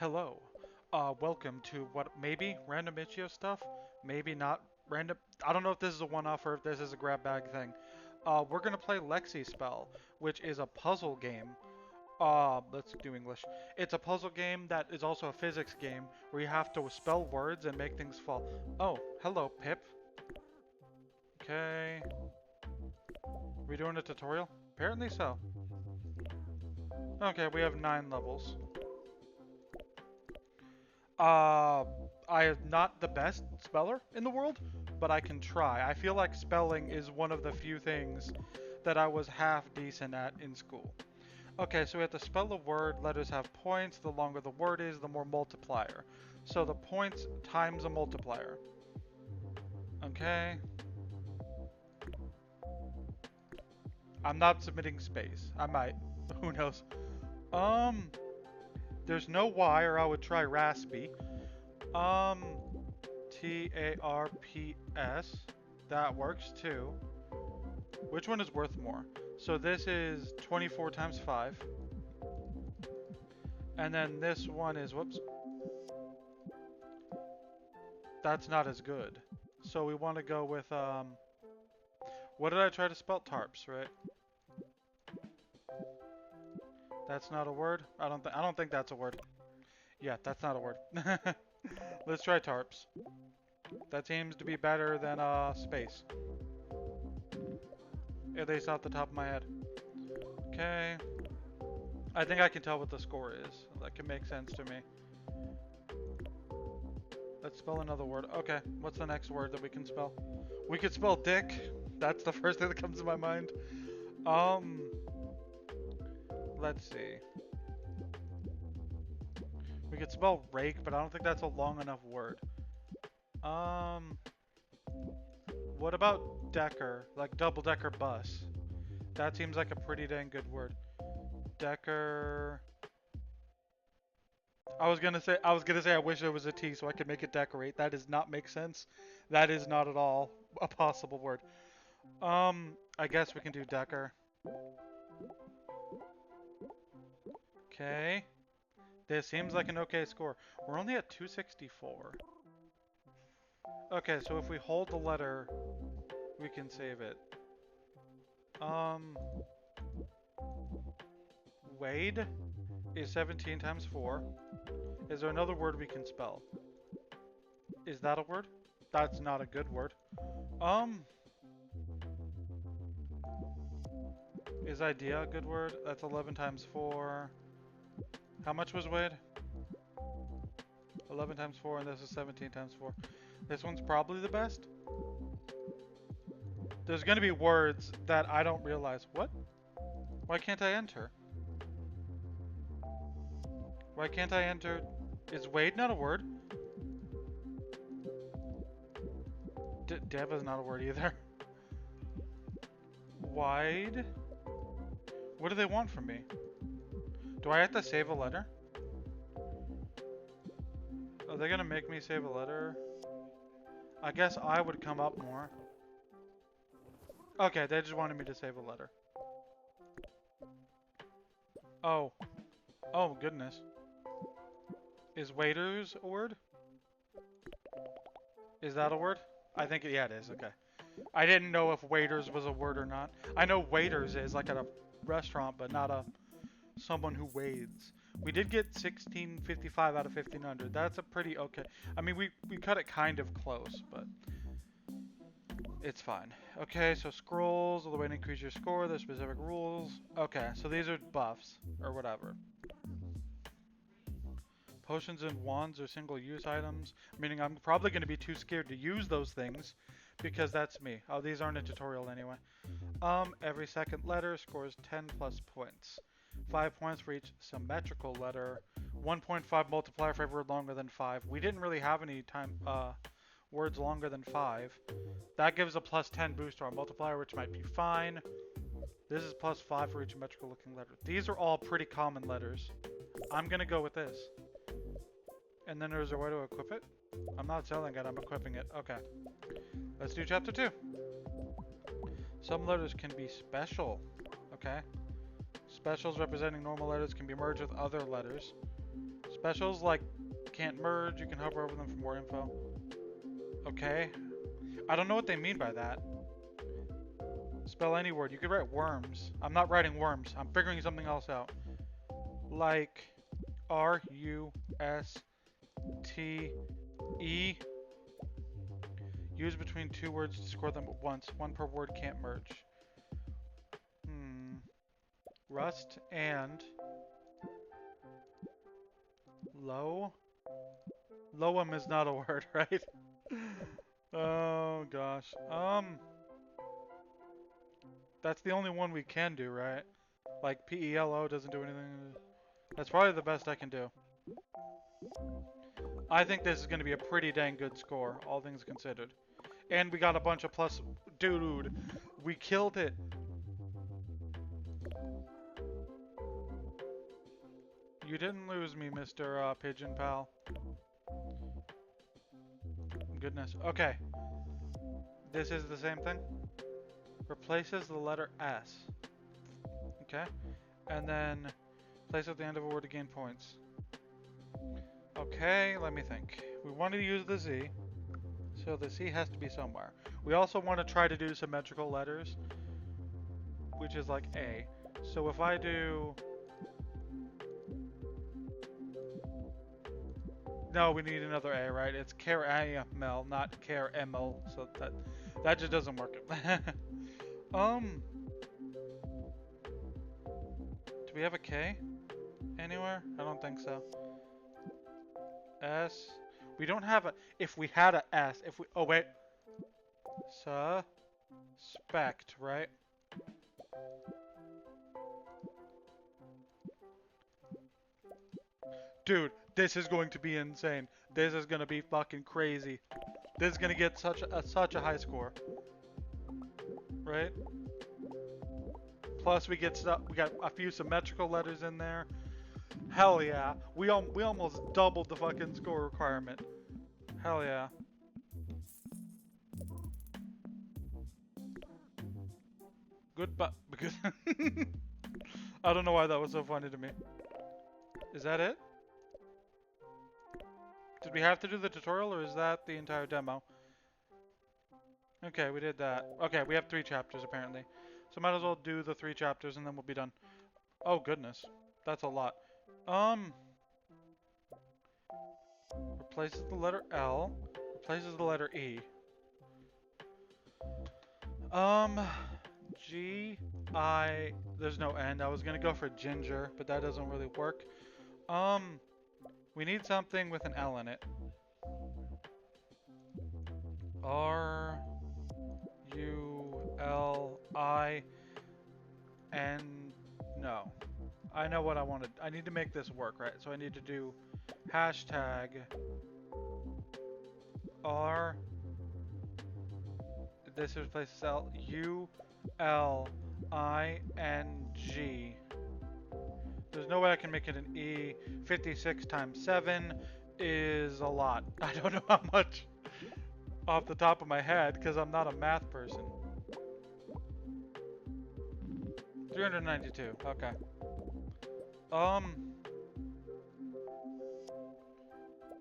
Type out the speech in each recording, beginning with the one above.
Hello. Welcome to what maybe random Itchio stuff, maybe not random. I don't know if this is a one-off or if this is a grab bag thing. We're gonna play Lexi Spell, which is a puzzle game. Let's do English. It's a puzzle game that is also a physics game where you have to spell words and make things fall. Oh, hello, Pip. Okay. We doing a tutorial? Apparently so. Okay, we have 9 levels. Uh, I am not the best speller in the world, but I can try. I feel like spelling is one of the few things that I was half decent at in school. Okay, so we have to spell a word. Letters have points. The longer the word is, the more multiplier. So the points times a multiplier. Okay. I'm not submitting space. I might. Who knows? Um, there's no Y, or I would try raspy. Um, TARPS. That works too. Which one is worth more? So this is 24 times 5. And then this one is, whoops, that's not as good. So we want to go with, what did I try to spell? Tarps, right? That's not a word? I don't think that's a word. Yeah, that's not a word. Let's try tarps. That seems to be better than, space. At least off the top of my head. Okay. I think I can tell what the score is. That can make sense to me. Let's spell another word. Okay, what's the next word that we can spell? We could spell dick. That's the first thing that comes to my mind. Um, let's see. We could spell rake, but I don't think that's a long enough word. Um, what about decker? Like double-decker bus. That seems like a pretty dang good word. Decker. I was gonna say I wish there was a T so I could make it decorate. That does not make sense. That is not at all a possible word. I guess we can do decker. Okay. This seems like an okay score. We're only at 264. Okay, so if we hold the letter, we can save it. Um, Wade is 17 times 4. Is there another word we can spell? Is that a word? That's not a good word. Um, is idea a good word? That's 11 times 4. How much was Wade? 11 times 4, and this is 17 times 4. This one's probably the best. There's gonna be words that I don't realize. What? Why can't I enter? Why can't I enter? Is Wade not a word? Dev is not a word either. Wide? What do they want from me? Do I have to save a letter? Are they gonna make me save a letter? I guess I would come up more. Okay, they just wanted me to save a letter. Oh. Oh, goodness. Is waiters a word? Is that a word? I think, yeah, it is. Okay. I didn't know if waiters was a word or not. I know waiters is like at a restaurant, but not a someone who wades. We did get 1655 out of 1500. That's a pretty okay. I mean, we cut it kind of close, but it's fine. Okay, so scrolls, the way to increase your score, there's specific rules. Okay, so these are buffs, or whatever. Potions and wands are single-use items, meaning I'm probably going to be too scared to use those things, because that's me. Oh, these aren't a tutorial anyway. Every second letter scores 10 plus points. 5 points for each symmetrical letter. 1.5 multiplier for every word longer than 5. We didn't really have any words longer than 5. That gives a plus 10 boost to our multiplier, which might be fine. This is plus 5 for each symmetrical looking letter. These are all pretty common letters. I'm gonna go with this. And then there's a way to equip it? I'm not selling it, I'm equipping it. Okay. Let's do chapter 2. Some letters can be special. Okay. Specials representing normal letters can be merged with other letters. Specials like can't merge, you can hover over them for more info. Okay. I don't know what they mean by that. Spell any word. You could write worms. I'm not writing worms. I'm figuring something else out. Like R-U-S-T-E. Use between two words to score them at once. One per word, can't merge. Rust and low. Lowum is not a word, right? Oh gosh. That's the only one we can do, right? Like PELO doesn't do anything. That's probably the best I can do. I think this is going to be a pretty dang good score, all things considered. And we got a bunch of plus. Dude, we killed it. You didn't lose me, Mr. Pigeon Pal. Goodness. Okay. This is the same thing. Replaces the letter S. Okay. And then place at the end of a word to gain points. Okay, let me think. We wanted to use the Z. So the C has to be somewhere. We also want to try to do symmetrical letters, which is like A. So if I do... No, we need another A, right? It's caramel, not caramel. So that just doesn't work. Do we have a K anywhere? I don't think so. S. We don't have a... If we had a S, if we... Oh, wait. Suspect, right? Dude, this is going to be insane. This is going to be fucking crazy. This is going to get such a high score. Right? Plus we got a few symmetrical letters in there. Hell yeah. We almost doubled the fucking score requirement. Hell yeah. Goodbye. Because I don't know why that was so funny to me. Is that it? Did we have to do the tutorial or is that the entire demo? Okay, we did that. Okay, we have 3 chapters apparently. So might as well do the 3 chapters and then we'll be done. Oh goodness. That's a lot. Replaces the letter L. Replaces the letter E. G, I, there's no N. I was gonna go for ginger, but that doesn't really work. We need something with an L in it. R, U, L, I, N, no. I know what I wanted. I need to make this work, right? So I need to do hashtag R, this replaces L, U, L, I, N, G. There's no way I can make it an E. 56 times 7 is a lot. I don't know how much off the top of my head because I'm not a math person. 392. Okay.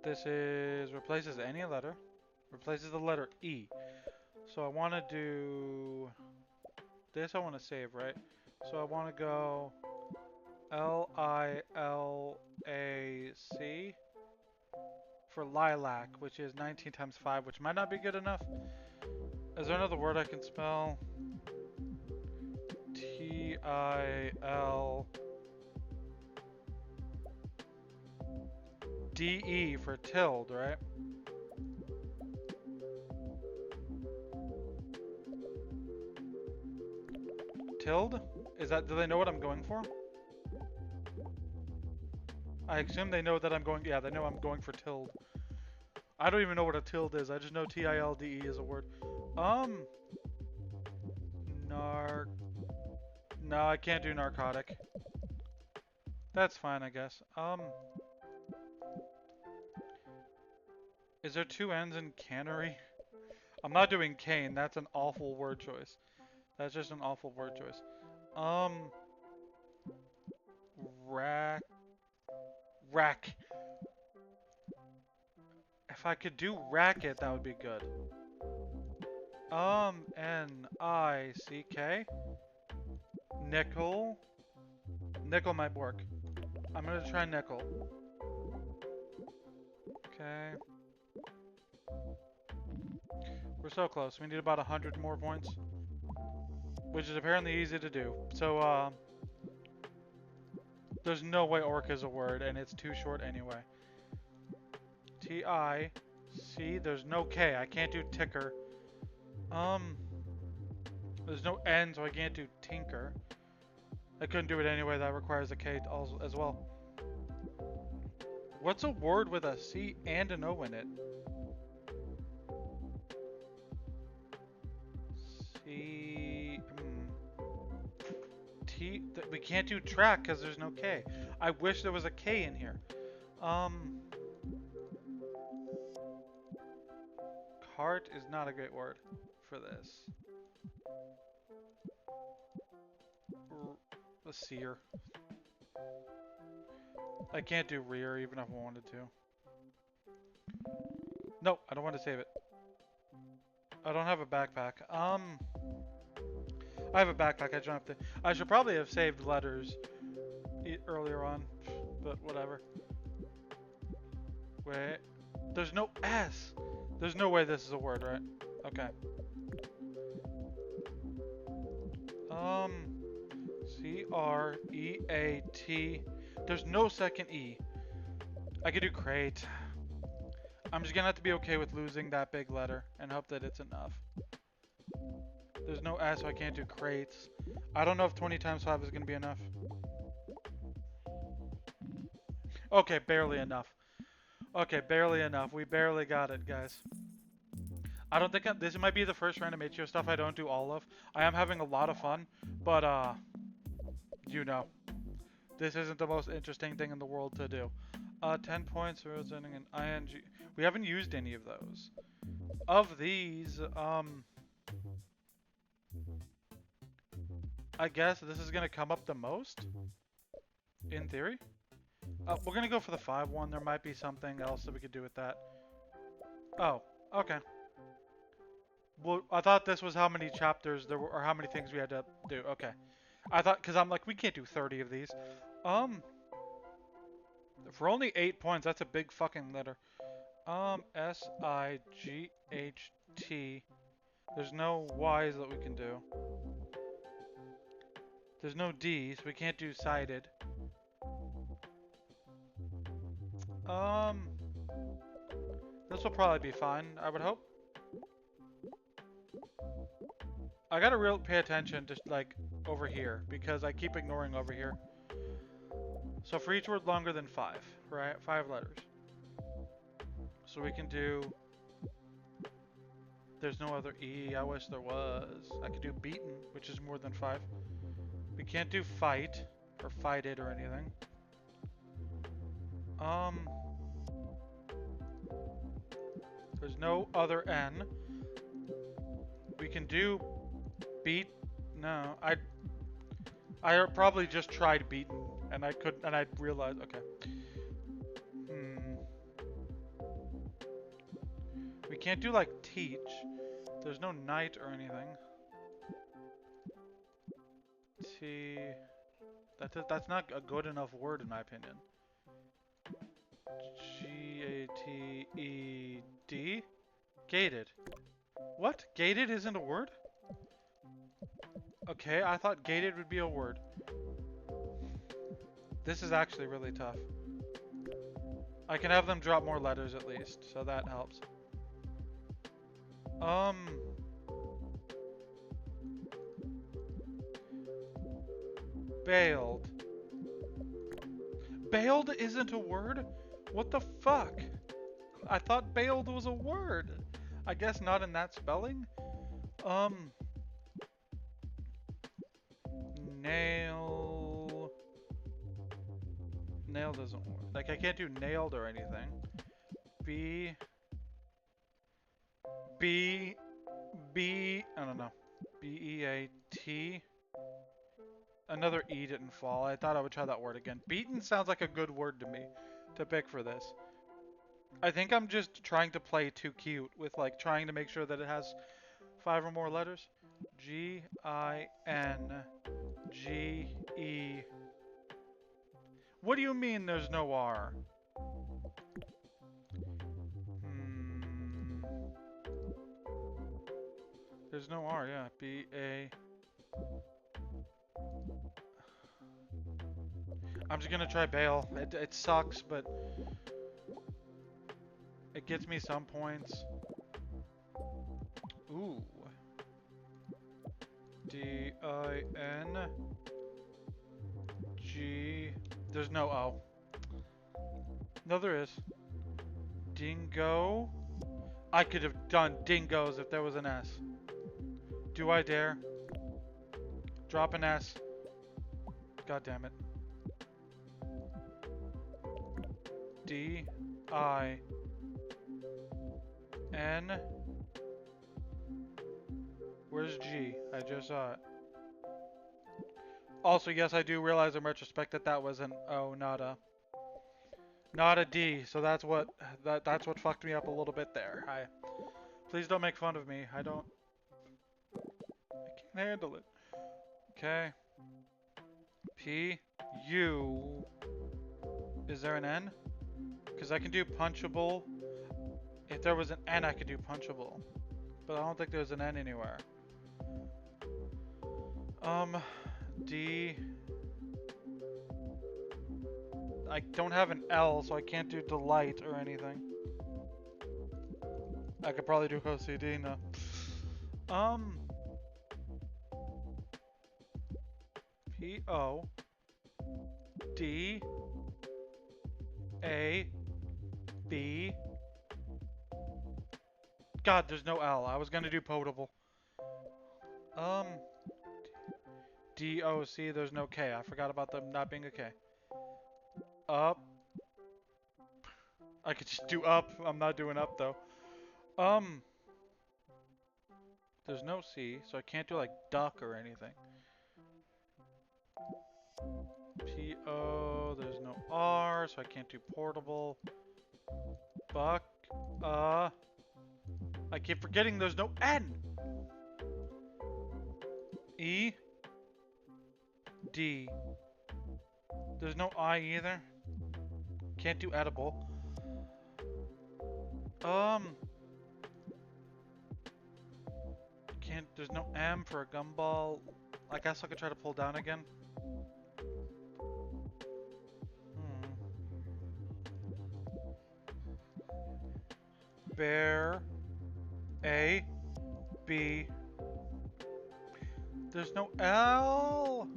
This is replaces any letter. Replaces the letter E. So I want to do this. I want to save, right? So I want to go Lilac for lilac, which is 19 times 5, which might not be good enough. Is there another word I can spell? Tilde for tilde, right? Tilde? Is that, do they know what I'm going for? I assume they know that I'm going, yeah, they know I'm going for tilde. I don't even know what a tilde is. I just know TILDE is a word. No, I can't do narcotic. That's fine, I guess. Is there 2 N's in cannery? I'm not doing cane. That's an awful word choice. That's just an awful word choice. Rack. If I could do racket, that would be good. N-I-C-K. Nickel. Nickel might work. I'm gonna try nickel. Okay. We're so close. We need about 100 more points. Which is apparently easy to do. So, there's no way orc is a word, and it's too short anyway. T-I-C. There's no K. I can't do ticker. There's no N, so I can't do tinker. I couldn't do it anyway. That requires a K also, as well. What's a word with a C and an O in it? C... T... We can't do track because there's no K. I wish there was a K in here. Cart is not a great word for this. A seer. I can't do rear even if I wanted to. No, I don't want to save it. I don't have a backpack. I have a backpack. I don't have to. I should probably have saved letters earlier on, but whatever. Wait. There's no S. There's no way this is a word, right? Okay. C-R-E-A-T. There's no second E. I could do crate. I'm just gonna have to be okay with losing that big letter and hope that it's enough. There's no S, so I can't do crates. I don't know if 20 times 5 is gonna be enough. Okay, barely enough. Okay, barely enough. We barely got it, guys. I don't think this might be the first random Itchio stuff I don't do all of. I am having a lot of fun, but you know, this isn't the most interesting thing in the world to do. 10 points, words ending in ing. We haven't used any of those. Of these, I guess this is gonna come up the most, in theory. We're gonna go for the 5 one. There might be something else that we could do with that. Oh, okay. Well, I thought this was how many chapters there were, or how many things we had to do. Okay. I thought, because I'm like, we can't do 30 of these. For only 8 points, that's a big fucking letter. S-I-G-H-T. There's no Y's that we can do. There's no D's. We can't do sided. This will probably be fine, I would hope. I gotta pay attention to, like, over here, because I keep ignoring over here. So for each word longer than 5, right? 5 letters. So we can do... There's no other E. I wish there was. I could do beaten, which is more than 5. We can't do fight, or fight it, or anything. There's no other N. We can do beat. No, I probably just tried beaten, and I couldn't, and I realized, okay. We can't do like teach. There's no night or anything. That's not a good enough word in my opinion. G-A-T-E-D? Gated. What? Gated isn't a word? Okay, I thought gated would be a word. This is actually really tough. I can have them drop more letters at least, so that helps. Bailed. Bailed isn't a word? What the fuck? I thought bailed was a word. I guess not in that spelling. Nail. Nail doesn't work. Like, I can't do nailed or anything. I don't know. B-E-A-T. Another E didn't fall. I thought I would try that word again. Beaten sounds like a good word to me to pick for this. I think I'm just trying to play too cute with like trying to make sure that it has 5 or more letters. G-I-N-G-E. What do you mean there's no R? Hmm. There's no R, yeah. B-A. I'm just gonna try bail. It sucks, but it gets me some points. Ooh. D-I-N-G. There's no O. No, there is. Dingo. I could have done dingoes if there was an S. Do I dare? Drop an S. God damn it. D I N. Where's G? I just saw it. Also, yes, I do realize in retrospect that that was an O, not a D. So that's what fucked me up a little bit there. Please don't make fun of me. I can't handle it. Okay. P U. Is there an N? Because I can do punchable. If there was an N, I could do punchable. But I don't think there's an N anywhere. D. I don't have an L, so I can't do delight or anything. I could probably do OCD now. P O D A B. God, there's no L. I was gonna do potable. D O C. There's no K. I forgot about them not being a K. Up. I could just do up. I'm not doing up though. There's no C, so I can't do like duck or anything. P O. There's no R, so I can't do portable. Buck. I keep forgetting there's no N. E. D. There's no I either. Can't do edible. There's no M for a gumball. I guess I could try to pull down again. Bear. A. B. There's no L.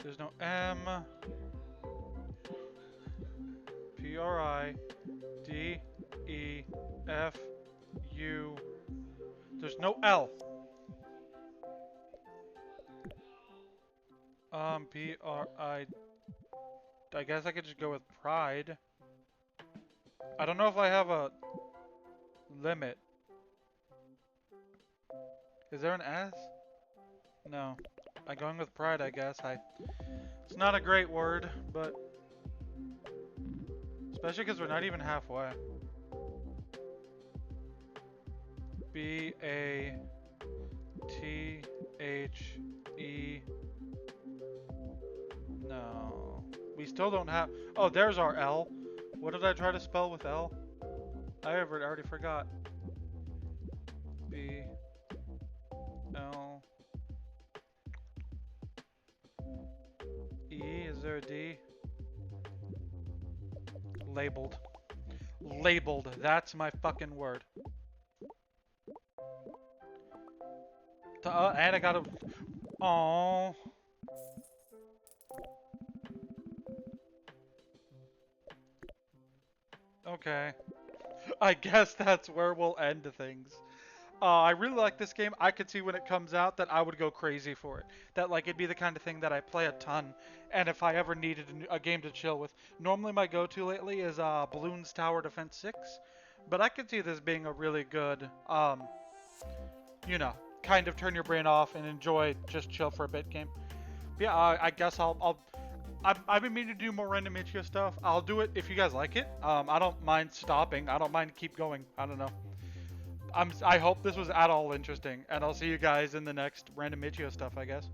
There's no M. P R I D E F U. There's no L. P R I. I guess I could just go with pride. I don't know if I have a limit. Is there an S? No. I'm going with pride, I guess. It's not a great word, but especially because we're not even halfway. B-A-T-H-E. No. We still don't have... Oh, there's our L. What did I try to spell with L? I already forgot. B... L... E, is there a D? Labeled. Labeled. That's my fucking word. And I got a... Aww. Okay. I guess that's where we'll end things. I really like this game. I could see when it comes out that I would go crazy for it. That like it'd be the kind of thing that I play a ton. And if I ever needed a game to chill with, normally my go-to lately is Bloons Tower Defense 6. But I could see this being a really good, you know, kind of turn your brain off and enjoy just chill for a bit game. But yeah, I guess I'll I've been meaning to do more random Itchio stuff. I'll do it if you guys like it. I don't mind stopping. I don't mind keep going. I don't know. I hope this was at all interesting, and I'll see you guys in the next random Itchio stuff, I guess.